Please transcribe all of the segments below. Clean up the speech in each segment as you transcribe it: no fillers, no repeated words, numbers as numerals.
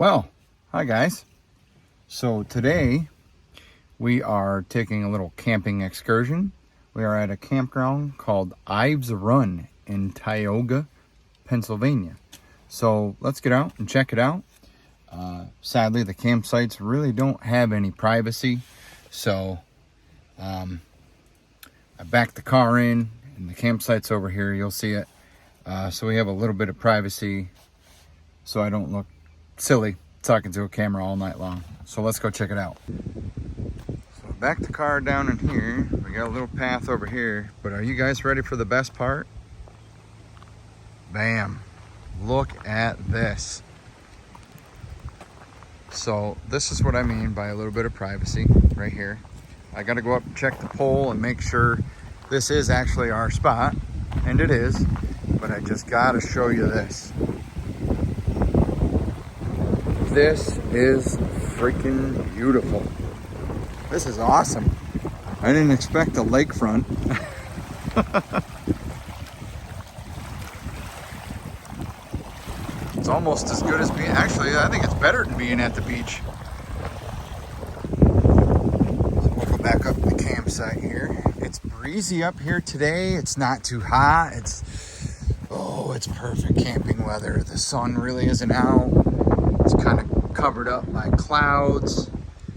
Well, hi guys. So today we are taking a little camping excursion. We are at a campground called Ives Run in Tioga, Pennsylvania. So let's get out and check it out. Sadly, the campsites really don't have any privacy. So I backed the car in and the campsite's over here. You'll see it. So we have a little bit of privacy so I don't look silly talking to a camera all night long. So let's go check it out. So back the car down in here. We got a little path over here, but are you guys ready for the best part? Bam, look at this. So this is what I mean by a little bit of privacy right here. I got to go up and check the pole and make sure this is actually our spot, and it is, but I just got to show you this. This is freaking beautiful. This is awesome. I didn't expect a lakefront. It's almost as good as being, actually, I think it's better than being at the beach. So we'll go back up to the campsite here. It's breezy up here today. It's not too hot. It's perfect camping weather. The sun really isn't out. It's kind of covered up by clouds.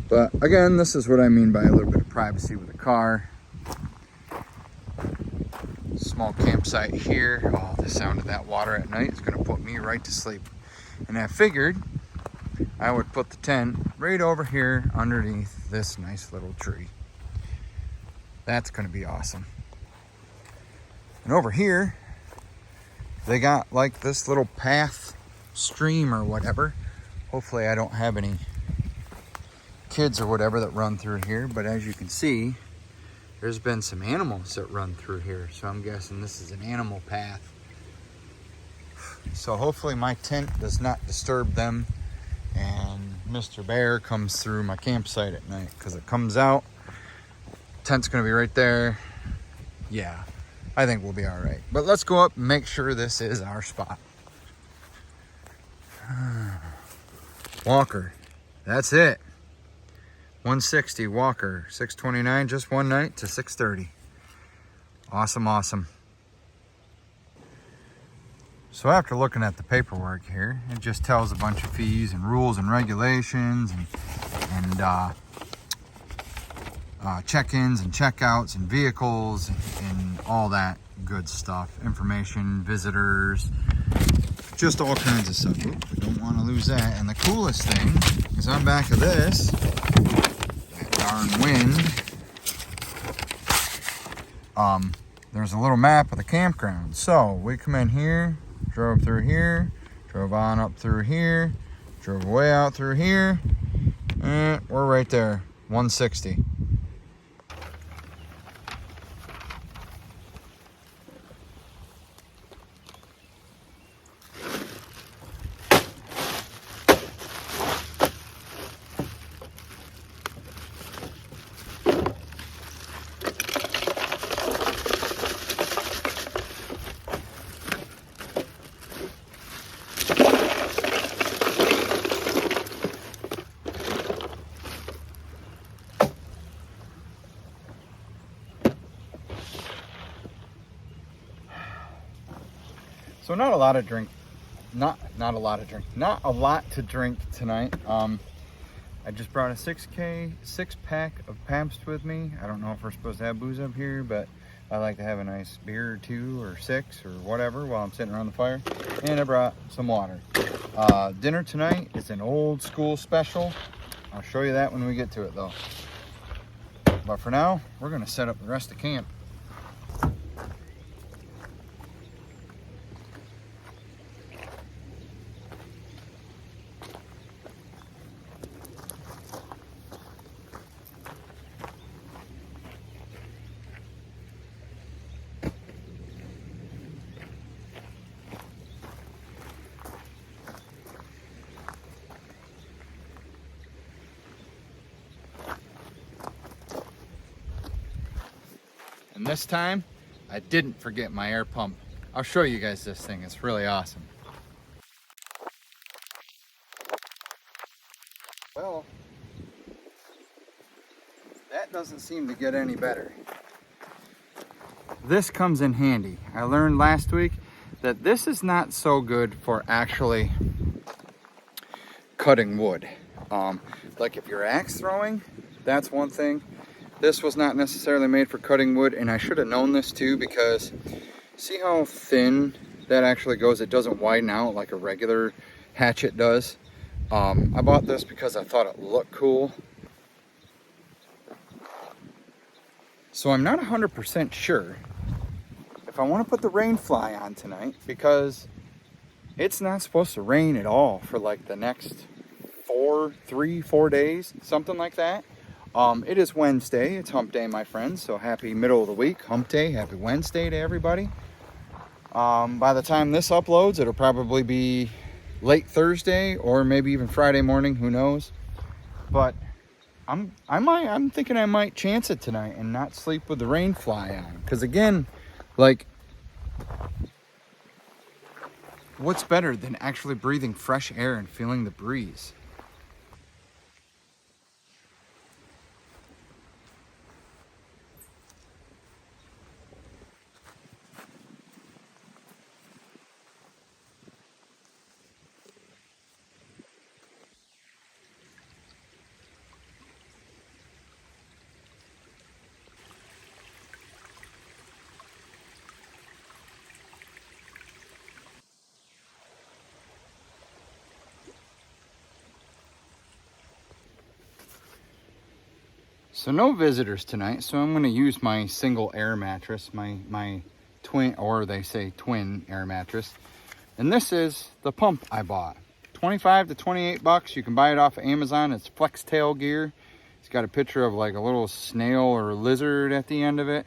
But again, this is what I mean by a little bit of privacy with the car. Small campsite here. Oh, the sound of that water at night is going to put me right to sleep. And I figured I would put the tent right over here underneath this nice little tree. That's going to be awesome. And over here, they got like this little path, stream or whatever. Hopefully I don't have any kids or whatever that run through here, but as you can see, there's been some animals that run through here, so I'm guessing this is an animal path. So hopefully my tent does not disturb them and Mr. Bear comes through my campsite at night, because it comes out, tent's gonna be right there. Yeah, I think we'll be all right. But let's go up and make sure this is our spot. Walker, that's it. 160 Walker, 629, just one night to 630. Awesome, awesome. So after looking at the paperwork here, it just tells a bunch of fees and rules and regulations and check-ins and check-outs and vehicles and all that good stuff. Information, visitors, just all kinds of stuff. Oop, I don't want to lose that. And the coolest thing is on back of this, that darn wind, there's a little map of the campground. So we come in here, drove through here, drove on up through here, drove way out through here, and we're right there, 160. So not a lot to drink tonight. I just brought a 6-pack of Pabst with me. I don't know if we're supposed to have booze up here, but I like to have a nice beer or 2 or 6 or whatever while I'm sitting around the fire. And I brought some water. Dinner tonight is an old school special. I'll show you that when we get to it though. But for now, we're gonna set up the rest of camp. And this time, I didn't forget my air pump. I'll show you guys this thing. It's really awesome. that doesn't seem to get any better. This comes in handy. I learned last week that this is not so good for actually cutting wood. Like if you're axe throwing, that's one thing. This was not necessarily made for cutting wood, and I should have known this too, because see how thin that actually goes? It doesn't widen out like a regular hatchet does. I bought this because I thought it looked cool. So I'm not 100% sure if I want to put the rain fly on tonight, because it's not supposed to rain at all for like the next 4 days, something like that. It is Wednesday. It's hump day, my friends. So happy middle of the week, hump day. Happy Wednesday to everybody. By the time this uploads, it'll probably be late Thursday or maybe even Friday morning. Who knows? But I'm thinking I might chance it tonight and not sleep with the rain fly on. Because again, like, what's better than actually breathing fresh air and feeling the breeze? So no visitors tonight, so I'm going to use my single air mattress, my twin, or they say twin air mattress. And this is the pump I bought. 25 to 28 bucks. You can buy it off of Amazon. It's flex tail gear. It's got a picture of like a little snail or lizard at the end of it.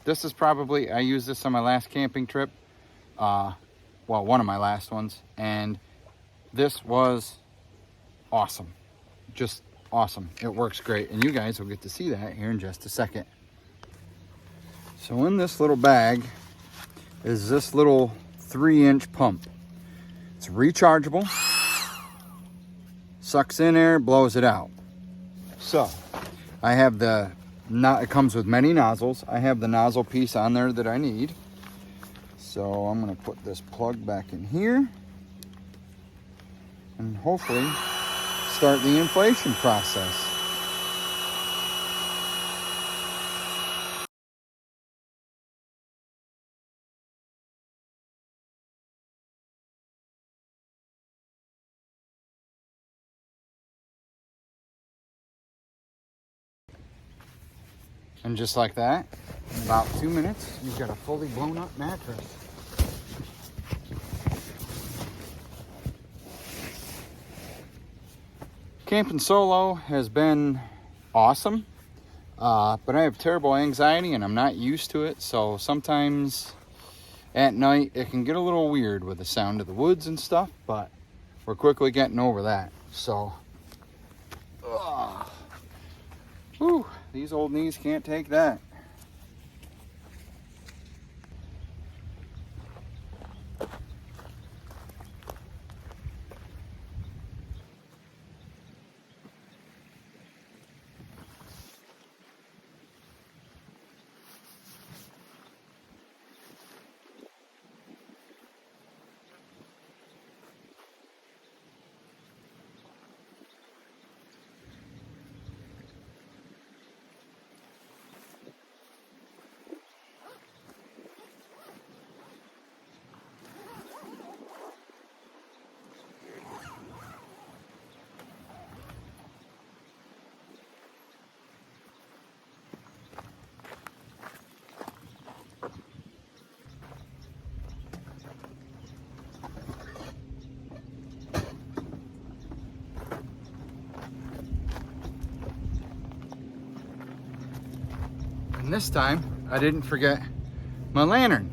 This is probably, I used this on my last camping trip. Well, one of my last ones. And this was awesome. Just awesome. It works great, and you guys will get to see that here in just a second. So in this little bag is this little 3-inch pump. It's rechargeable, sucks in air, blows it out. So I have it comes with many nozzles. I have the nozzle piece on there that I need. So I'm going to put this plug back in here and hopefully start the inflation process. And just like that, in about 2 minutes, you've got a fully blown up mattress. Camping solo has been awesome, but I have terrible anxiety and I'm not used to it, so sometimes at night it can get a little weird with the sound of the woods and stuff, but we're quickly getting over that. So whew, these old knees can't take that. And this time, I didn't forget my lantern.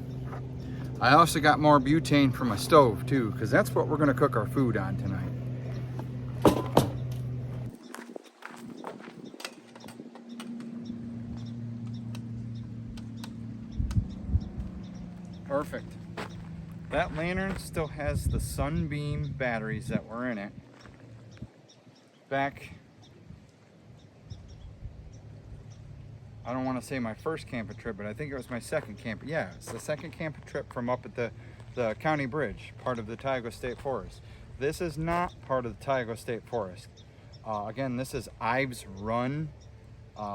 I also got more butane for my stove too, because that's what we're gonna cook our food on tonight. Perfect. That lantern still has the Sunbeam batteries that were in it back I don't want to say my first camping trip, but I think it was my second camp. Yeah, it's the second camping trip from up at the county bridge, part of the Tioga State Forest. This is not part of the Tioga State Forest. Again, this is Ives Run.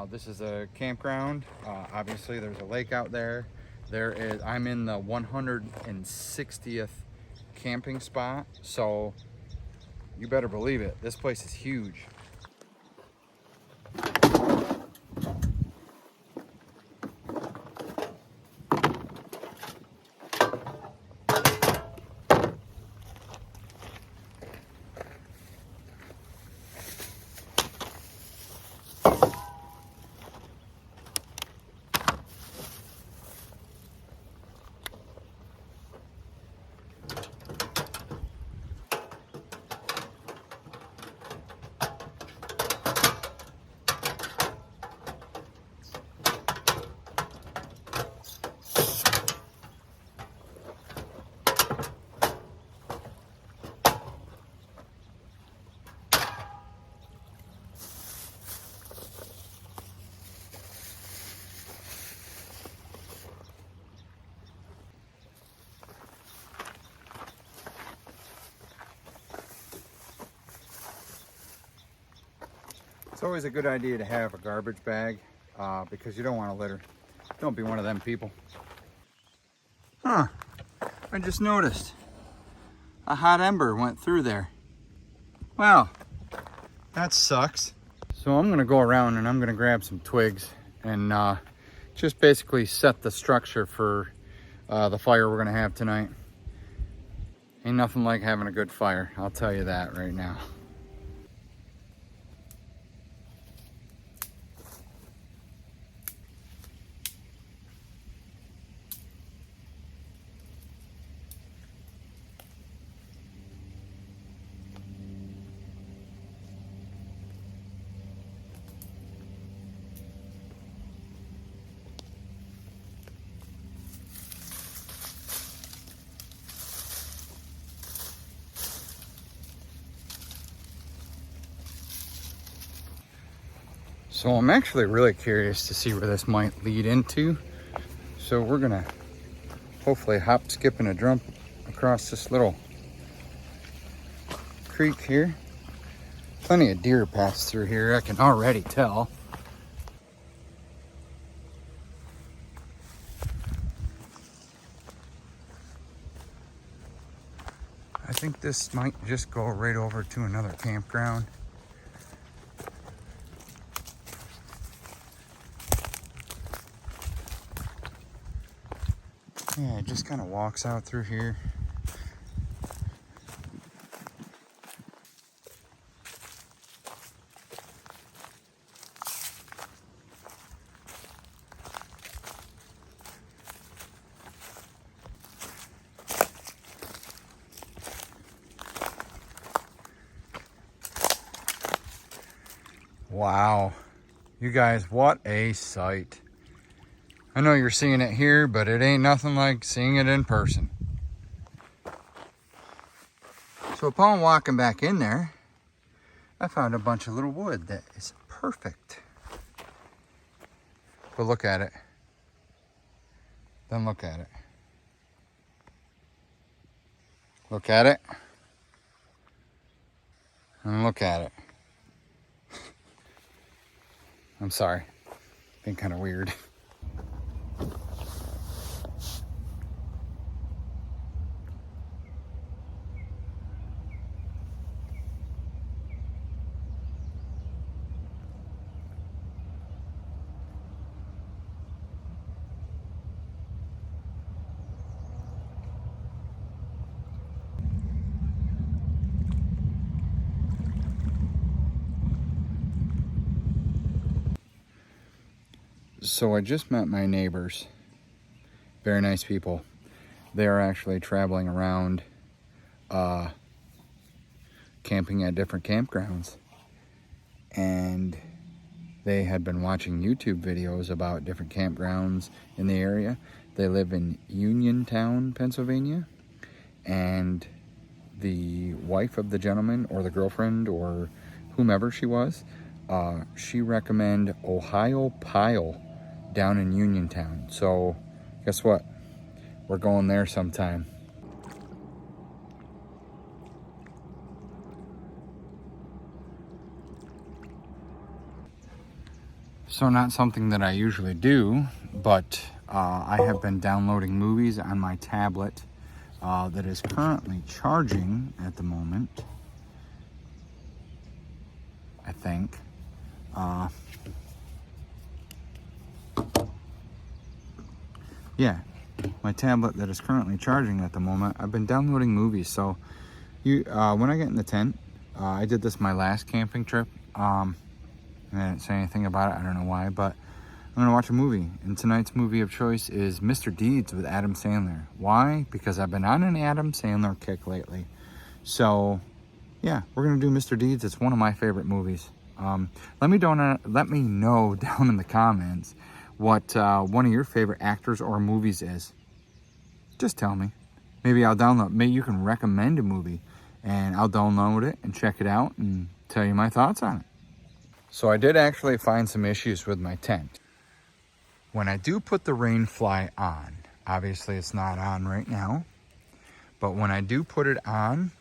This is a campground. Obviously, there's a lake out there. I'm in the 160th camping spot, so you better believe it. This place is huge. It's always a good idea to have a garbage bag because you don't want to litter. Don't be one of them people. Huh, I just noticed a hot ember went through there. Wow, that sucks. So I'm gonna go around and I'm gonna grab some twigs and just basically set the structure for the fire we're gonna have tonight. Ain't nothing like having a good fire, I'll tell you that right now. So I'm actually really curious to see where this might lead into. So we're gonna hopefully hop, skip, and a jump across this little creek here. Plenty of deer pass through here, I can already tell. I think this might just go right over to another campground. Yeah, it just kind of walks out through here. Wow, you guys, what a sight. I know you're seeing it here, but it ain't nothing like seeing it in person. So upon walking back in there, I found a bunch of little wood that is perfect. But look at it. Then look at it. Look at it. And look at it. I'm sorry. Been kind of weird. So I just met my neighbors. Very nice people. They are actually traveling around camping at different campgrounds. And they had been watching YouTube videos about different campgrounds in the area. They live in Uniontown, Pennsylvania. And the wife of the gentleman, or the girlfriend, or whomever she was, she recommended Ohio Pile. down in Uniontown. So guess what? We're going there sometime. So not something that I usually do, but I have been downloading movies on my tablet that is currently charging at the moment, I think. Yeah, my tablet that is currently charging at the moment. I've been downloading movies, so when I get in the tent, I did this my last camping trip. I didn't say anything about it, I don't know why, but I'm gonna watch a movie, and tonight's movie of choice is Mr. Deeds with Adam Sandler. Why? Because I've been on an Adam Sandler kick lately. So yeah, we're gonna do Mr. Deeds. It's one of my favorite movies. Let me know down in the comments what one of your favorite actors or movies is. Just tell me. Maybe I'll download. Maybe you can recommend a movie, and I'll download it and check it out and tell you my thoughts on it. So I did actually find some issues with my tent. When I do put the rain fly on, obviously it's not on right now, but when I do put it on,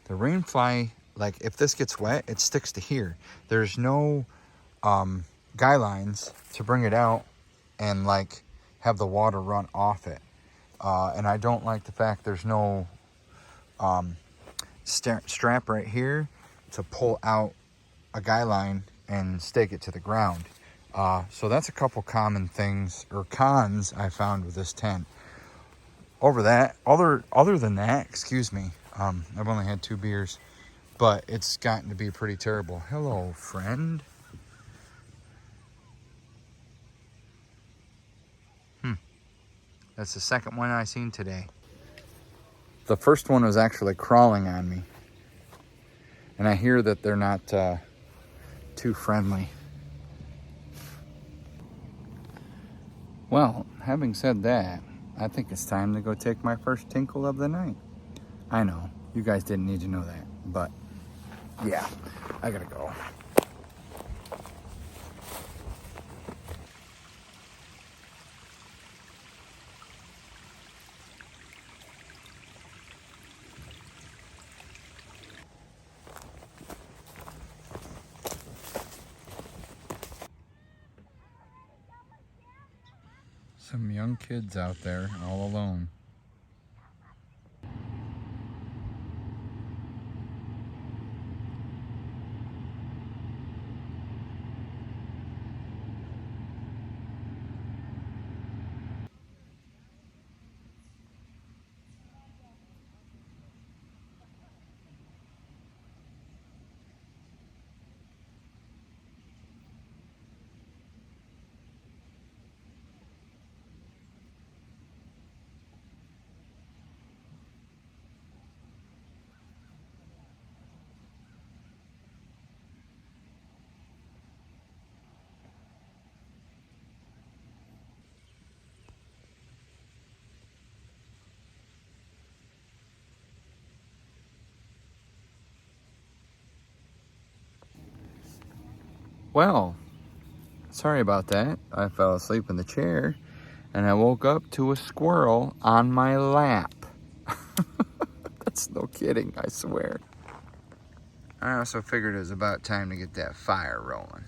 the rain fly, like if this gets wet, it sticks to here. There's no guy lines to bring it out and like have the water run off it. And I don't like the fact there's no strap right here to pull out a guy line and stake it to the ground. So that's a couple common things or cons I found with this tent. Other than that, excuse me, I've only had 2 beers, but it's gotten to be pretty terrible. Hello, friend. That's the second one I seen today. The first one was actually crawling on me, and I hear that they're not too friendly. Well, having said that, I think it's time to go take my first tinkle of the night. I know, you guys didn't need to know that, but yeah, I gotta go. Some young kids out there all alone. Well, sorry about that. I fell asleep in the chair and I woke up to a squirrel on my lap. That's no kidding, I swear. I also figured it was about time to get that fire rolling.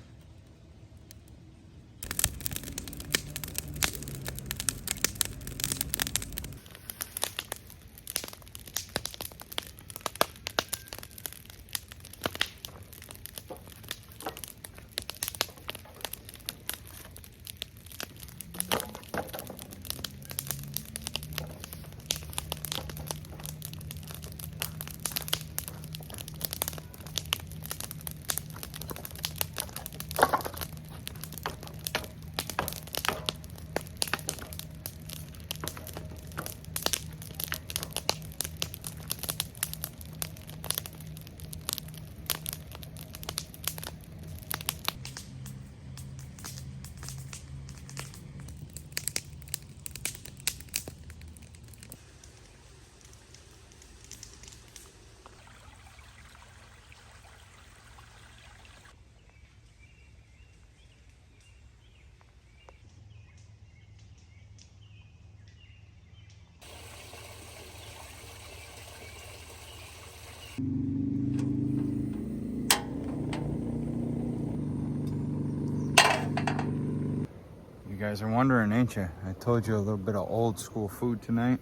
You guys are wondering, ain't you? I told you a little bit of old school food tonight.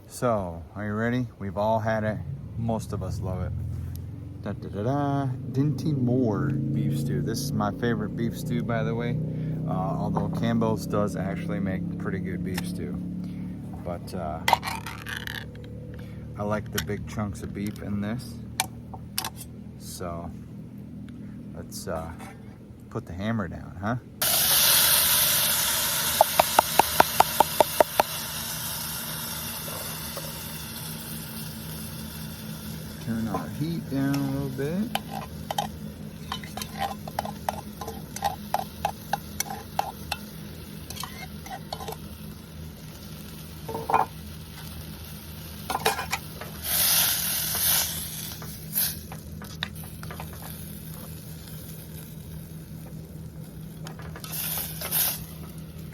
So, are you ready? We've all had it. Most of us love it. Da da da da. Dinty Moore beef stew. This is my favorite beef stew, by the way. Although Campbell's does actually make pretty good beef stew. But I like the big chunks of beef in this. So, let's put the hammer down, huh? Turn our heat down a little bit.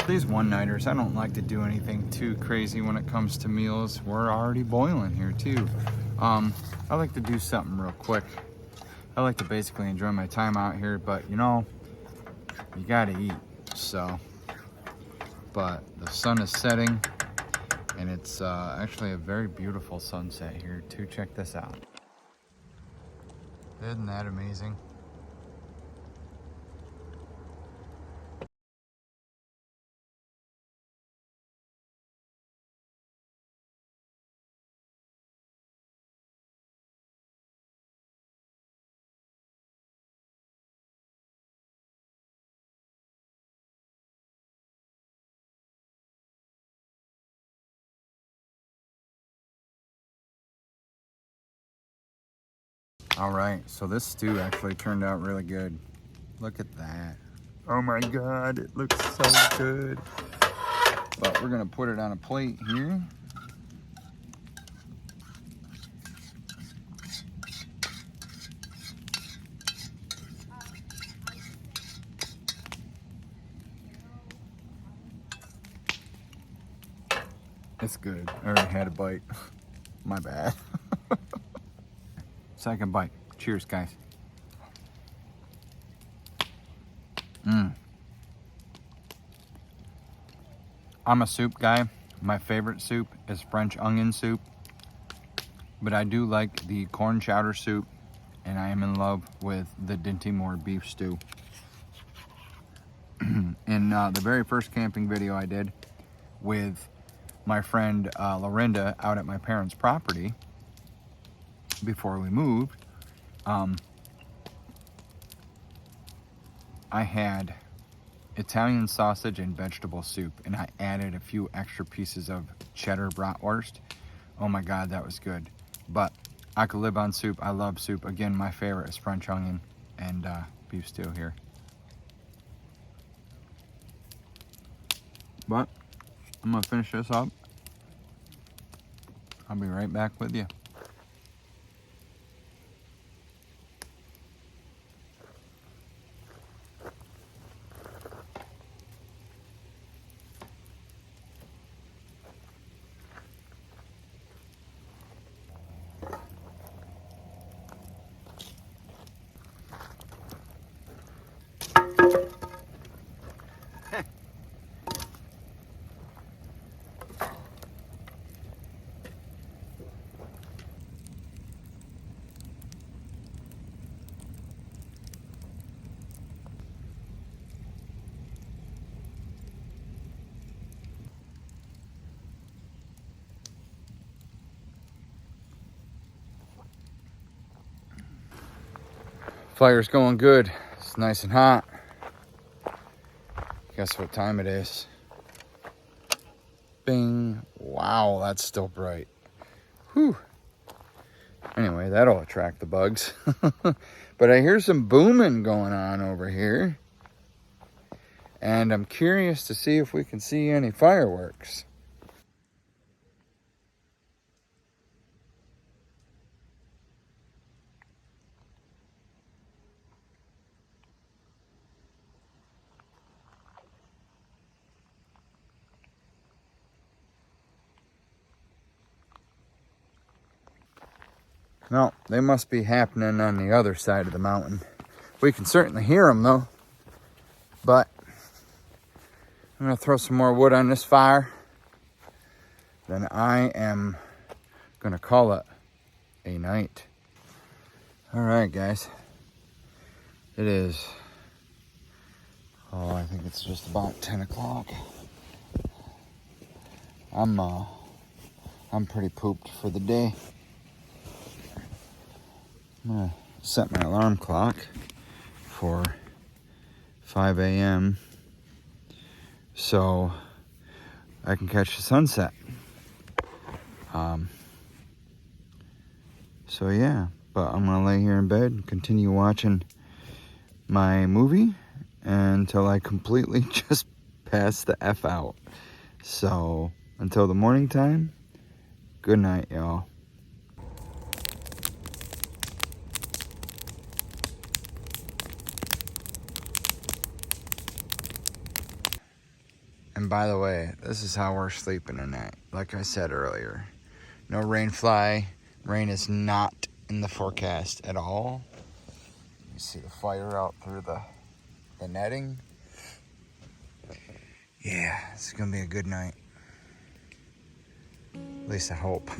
These one-nighters, I don't like to do anything too crazy when it comes to meals. We're already boiling here too. I like to do something real quick. I like to basically enjoy my time out here, but you know, you gotta eat, so. But the sun is setting, and it's actually a very beautiful sunset here too. Check this out. Isn't that amazing? All right, so this stew actually turned out really good. Look at that. Oh my God, it looks so good. But we're gonna put it on a plate here. It's good. I already had a bite. My bad. Second bite. Cheers, guys. I'm a soup guy. My favorite soup is French onion soup. But I do like the corn chowder soup. And I am in love with the Dinty Moore beef stew. In the very first camping video I did with my friend Lorinda out at my parents' property before we moved, I had Italian sausage and vegetable soup, and I added a few extra pieces of cheddar bratwurst. Oh my God, that was good. But I could live on soup. I love soup. Again, my favorite is French onion and beef stew here. But I'm gonna finish this up. I'll be right back with you. Fire's going good. It's nice and hot. Guess what time it is? Bing. Wow, that's still bright. Whew. Anyway, that'll attract the bugs. But I hear some booming going on over here. And I'm curious to see if we can see any fireworks. No, they must be happening on the other side of the mountain. We can certainly hear them though. But I'm gonna throw some more wood on this fire. Then I am gonna call it a night. All right, guys. It is, I think it's just about 10 o'clock. I'm pretty pooped for the day. I'm gonna set my alarm clock for 5 a.m. so I can catch the sunset. So yeah, but I'm gonna lay here in bed and continue watching my movie until I completely just pass the F out. So until the morning time, good night, y'all. And by the way, this is how we're sleeping tonight. Like I said earlier, no rain fly. Rain is not in the forecast at all. You see the fire out through the netting. Yeah, it's gonna be a good night. At least I hope.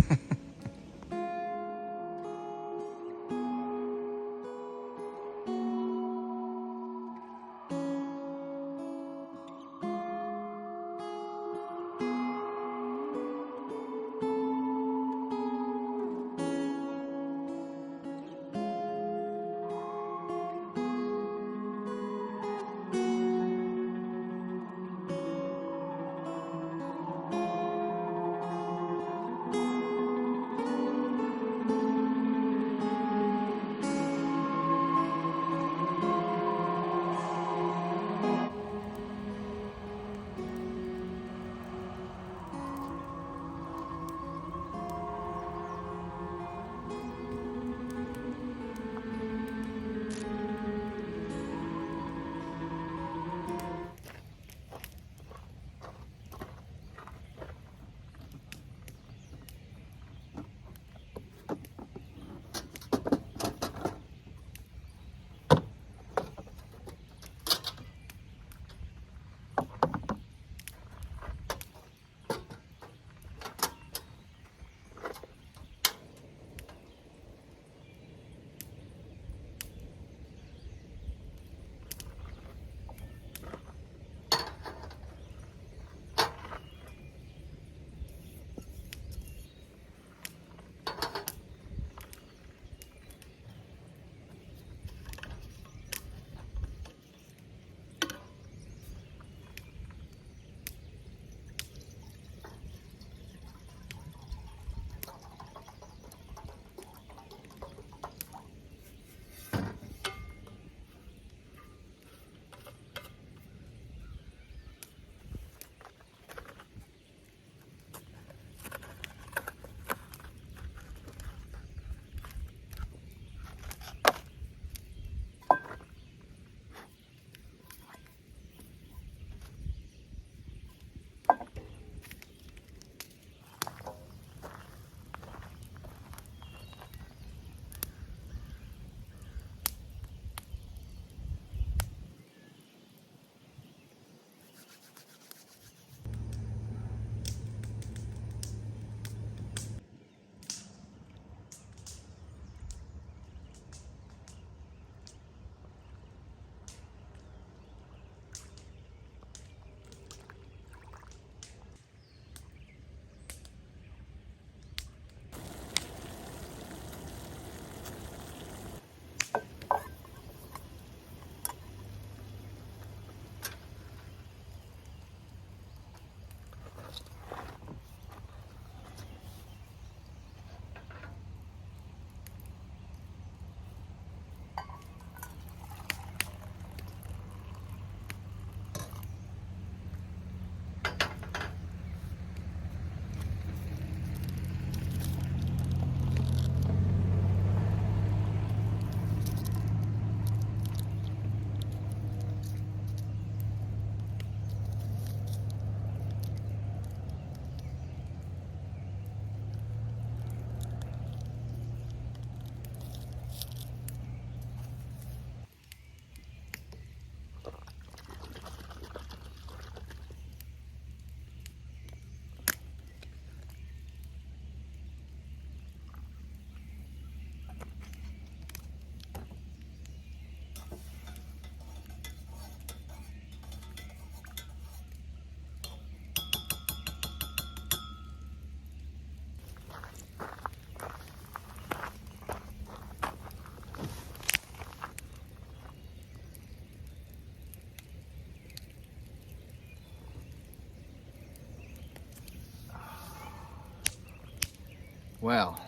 Well,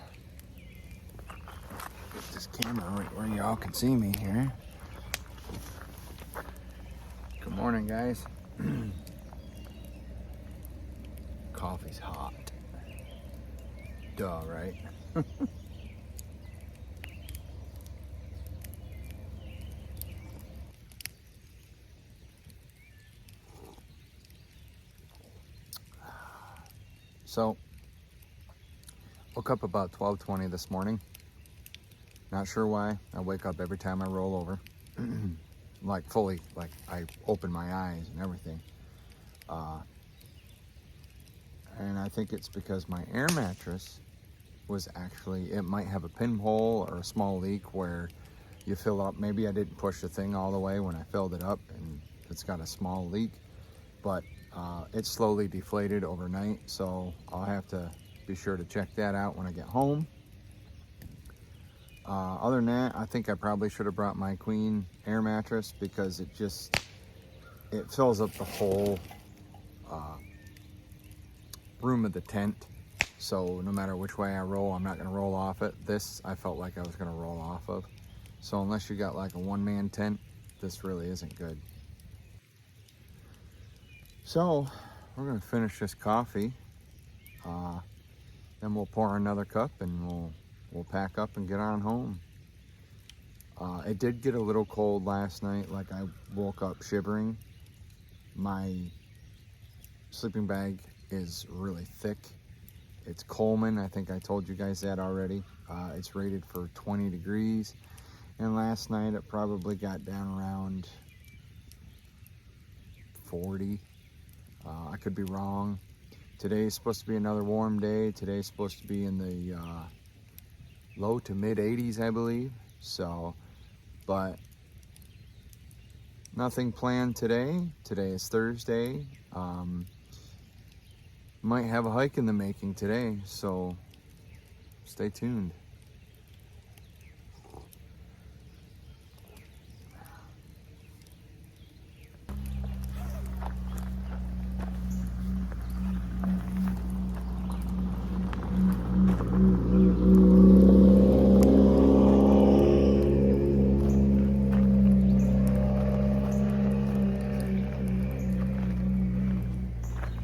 get this camera right where y'all can see me here. Good morning, guys. Coffee's hot. Duh, right? So, woke up about 12:20 this morning. Not sure why. I wake up every time I roll over. Like fully, like I open my eyes and everything. And I think it's because my air mattress was actually, it might have a pinhole or a small leak where you fill up. Maybe I didn't push the thing all the way when I filled it up and it's got a small leak, but it slowly deflated overnight. So I'll have to be sure to check that out when I get home. Other than that, I think I probably should have brought my queen air mattress because it fills up the whole room of the tent. So no matter which way I roll, I'm not going to roll off it. This I felt like I was going to roll off of. So unless you got like a one-man tent, this really isn't good. So we're going to finish this coffee. Then we'll pour another cup and we'll pack up and get on home. It did get a little cold last night. Like I woke up shivering. My sleeping bag is really thick. It's Coleman. I think I told you guys that already. It's rated for 20 degrees. And last night it probably got down around 40. I could be wrong. Today's supposed to be another warm day. Today's supposed to be in the low to mid 80s, I believe. So, but nothing planned today. Today is Thursday. Might have a hike in the making today, so stay tuned.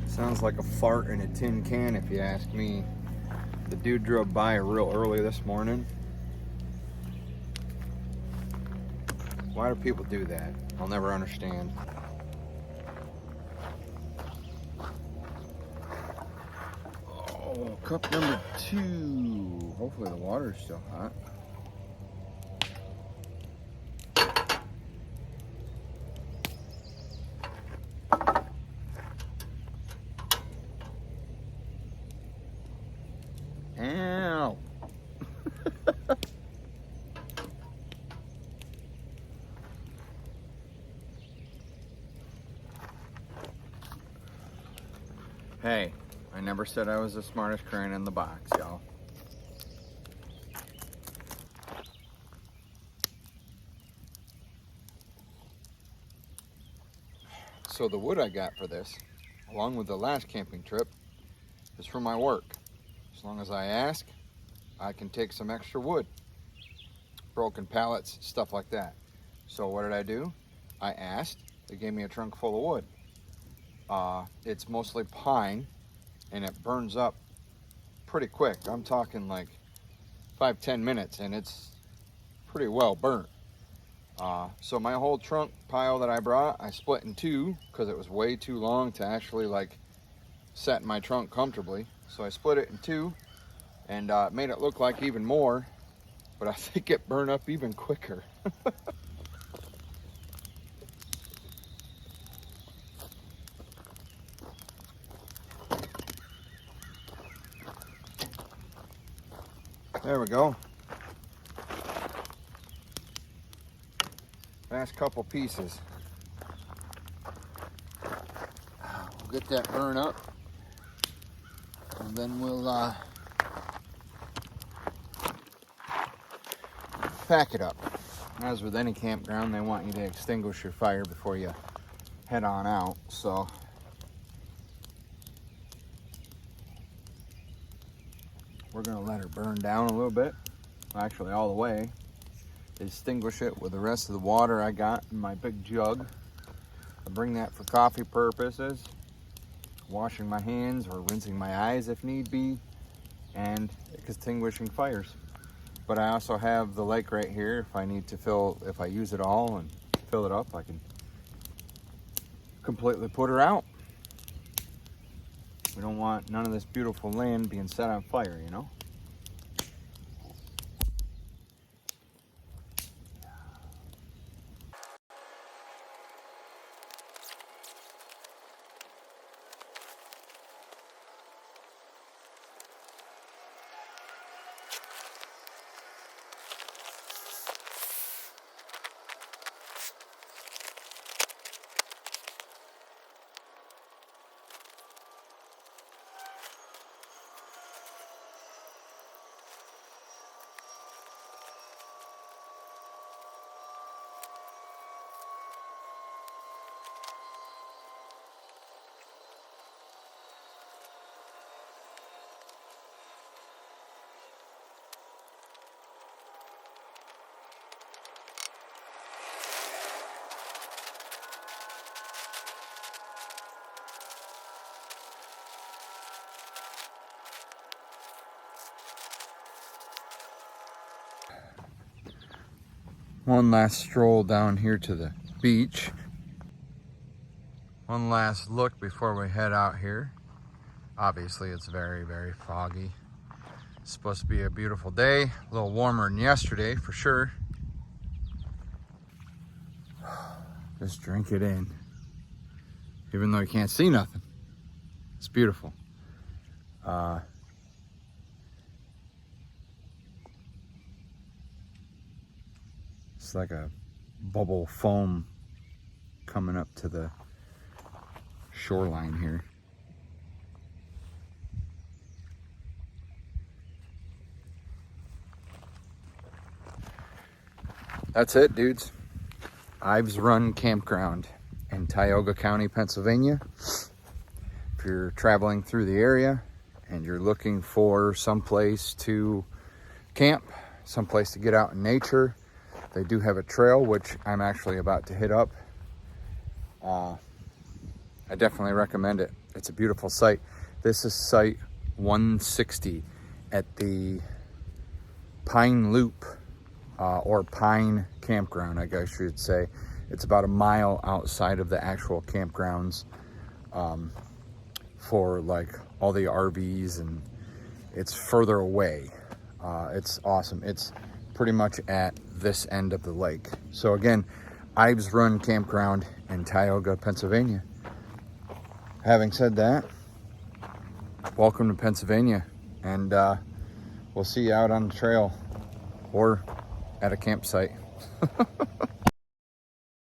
Sounds like a fart in a tin can, if you ask me. The dude drove by real early this morning. Why do people do that? I'll never understand. Oh, cup number 2. Hopefully the water's still hot. Ow! Hey, I never said I was the smartest crane in the box, y'all. So the wood I got for this, along with the last camping trip, is from my work. As long as I ask, I can take some extra wood. Broken pallets, stuff like that. So what did I do? I asked. They gave me a trunk full of wood. It's mostly pine, and it burns up pretty quick. I'm talking like 5-10 minutes, and it's pretty well burnt. So my whole trunk pile that I brought, I split in 2 because it was way too long to actually like set in my trunk comfortably. So I split it in 2 and made it look like even more, but I think it burned up even quicker. There we go. Last couple pieces. We'll get that burn up, and then we'll pack it up. As with any campground, they want you to extinguish your fire before you head on out. So we're gonna let her burn down a little bit, actually all the way. Extinguish it with the rest of the water I got in my big jug. I bring that for coffee purposes, washing my hands or rinsing my eyes if need be, and extinguishing fires. But I also have the lake right here. If I need to if I use it all and fill it up, I can completely put her out. We don't want none of this beautiful land being set on fire, you know? One last stroll down here to the beach. One last look before we head out here. Obviously it's very, very foggy. It's supposed to be a beautiful day, a little warmer than yesterday for sure. Just drink it in. Even though you can't see nothing. It's beautiful. It's like a bubble foam coming up to the shoreline here. That's it, dudes. Ives Run Campground in Tioga County, Pennsylvania. If you're traveling through the area and you're looking for someplace to camp, someplace to get out in nature, they do have a trail, which I'm actually about to hit up. I definitely recommend it. It's a beautiful site. This is site 160 at the Pine Loop, or Pine Campground, I guess you should say. It's about a mile outside of the actual campgrounds for like all the RVs, and it's further away. It's awesome. It's pretty much at this end of the lake. So again, Ives Run Campground in Tioga, Pennsylvania. Having said that, welcome to Pennsylvania, and we'll see you out on the trail or at a campsite.